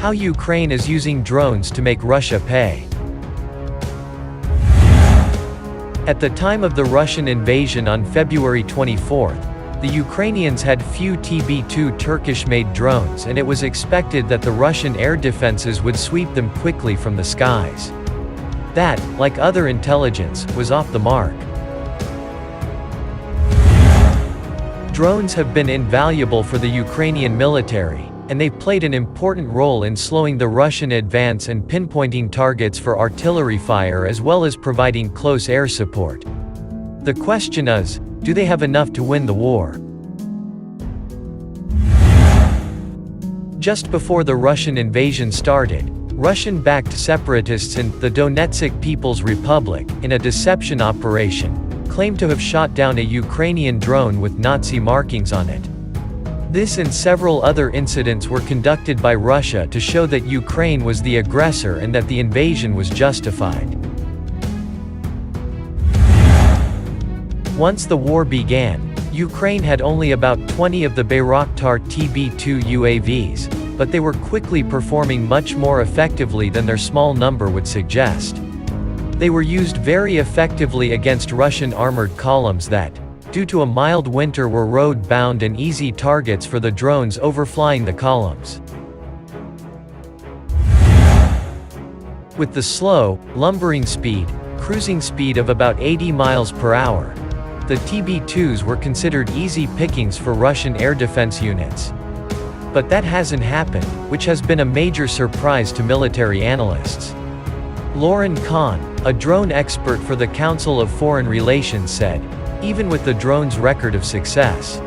How Ukraine is using drones to make Russia pay. At the time of the Russian invasion on February 24, the Ukrainians had few TB2 Turkish-made drones, and it was expected that the Russian air defenses would sweep them quickly from the skies. That, like other intelligence, was off the mark. Drones have been invaluable for the Ukrainian military, and they've played an important role in slowing the Russian advance and pinpointing targets for artillery fire, as well as providing close air support. The question is, do they have enough to win the war? Just before the Russian invasion started, Russian-backed separatists in the Donetsk People's Republic, in a deception operation, claimed to have shot down a Ukrainian drone with Nazi markings on it. This and several other incidents were conducted by Russia to show that Ukraine was the aggressor and that the invasion was justified. Once the war began, Ukraine had only about 20 of the Bayraktar TB2 UAVs, but they were quickly performing much more effectively than their small number would suggest. They were used very effectively against Russian armored columns that, due to a mild winter, were road-bound and easy targets for the drones overflying the columns. With the slow, lumbering cruising speed of about 80 miles per hour, the TB2s were considered easy pickings for Russian air defense units. But that hasn't happened, which has been a major surprise to military analysts. Lauren Kahn, a drone expert for the Council of Foreign Relations, said, "Even with the drone's record of success,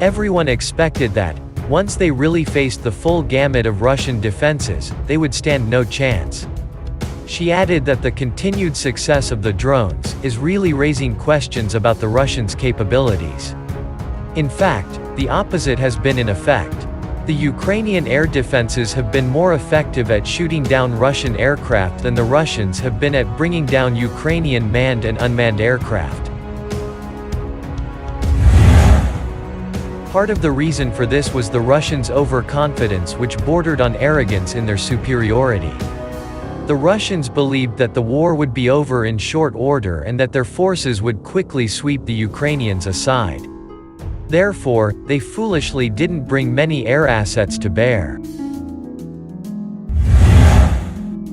everyone expected that, once they really faced the full gamut of Russian defenses, they would stand no chance." She added that the continued success of the drones is really raising questions about the Russians' capabilities. In fact, the opposite has been in effect. The Ukrainian air defenses have been more effective at shooting down Russian aircraft than the Russians have been at bringing down Ukrainian manned and unmanned aircraft. Part of the reason for this was the Russians' overconfidence, which bordered on arrogance in their superiority. The Russians believed that the war would be over in short order and that their forces would quickly sweep the Ukrainians aside. Therefore, they foolishly didn't bring many air assets to bear.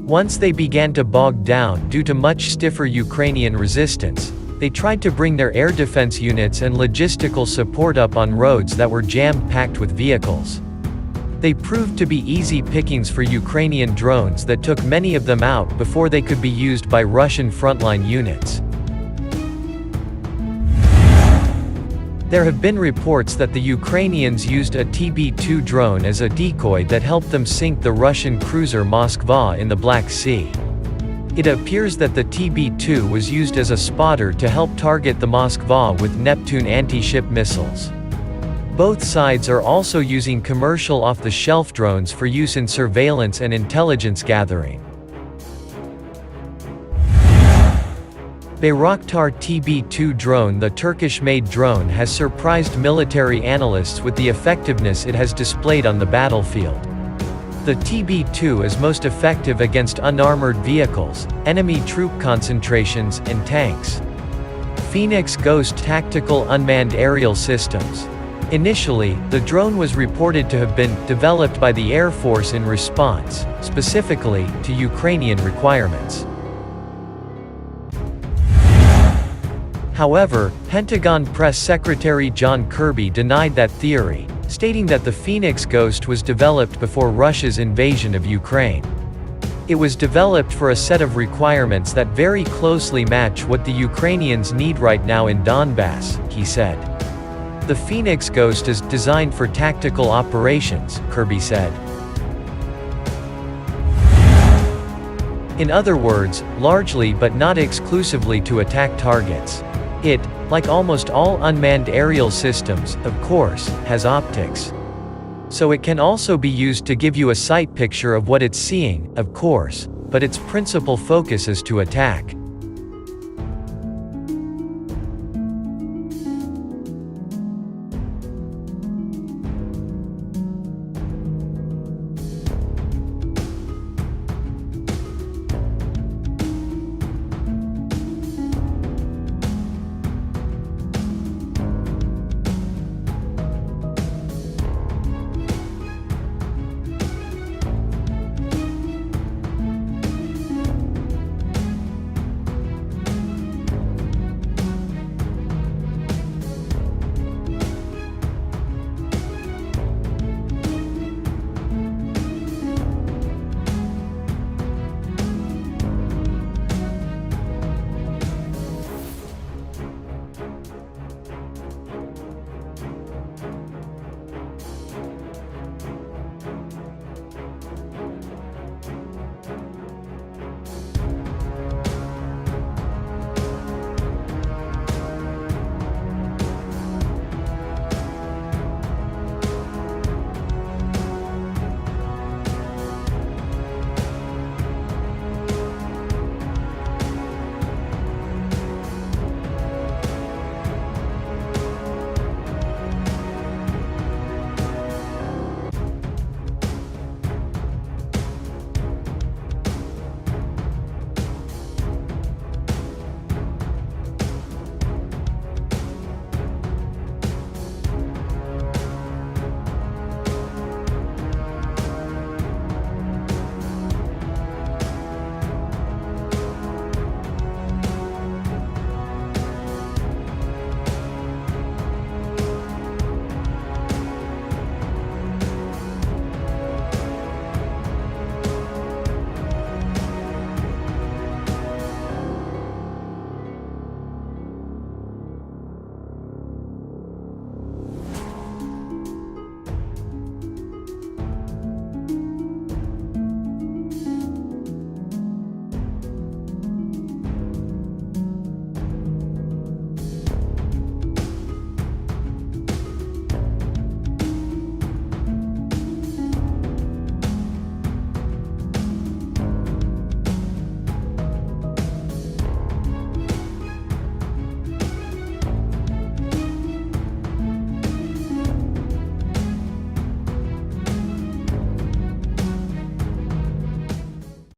Once they began to bog down due to much stiffer Ukrainian resistance, they tried to bring their air defense units and logistical support up on roads that were jam-packed with vehicles. They proved to be easy pickings for Ukrainian drones that took many of them out before they could be used by Russian frontline units. There have been reports that the Ukrainians used a TB2 drone as a decoy that helped them sink the Russian cruiser Moskva in the Black Sea. It appears that the TB2 was used as a spotter to help target the Moskva with Neptune anti-ship missiles. Both sides are also using commercial off-the-shelf drones for use in surveillance and intelligence gathering. Bayraktar TB2 drone. The Turkish-made drone has surprised military analysts with the effectiveness it has displayed on the battlefield. The TB2 is most effective against unarmored vehicles, enemy troop concentrations, and tanks. Phoenix Ghost tactical unmanned aerial systems. Initially, the drone was reported to have been developed by the Air Force in response, specifically, to Ukrainian requirements. However, Pentagon Press Secretary John Kirby denied that theory, stating that the Phoenix Ghost was developed before Russia's invasion of Ukraine. It was developed for a set of requirements that very closely match what the Ukrainians need right now in Donbass, he said. The Phoenix Ghost is designed for tactical operations, Kirby said. In other words, largely but not exclusively to attack targets. It, like almost all unmanned aerial systems, of course, has optics. So it can also be used to give you a sight picture of what it's seeing, of course, but its principal focus is to attack.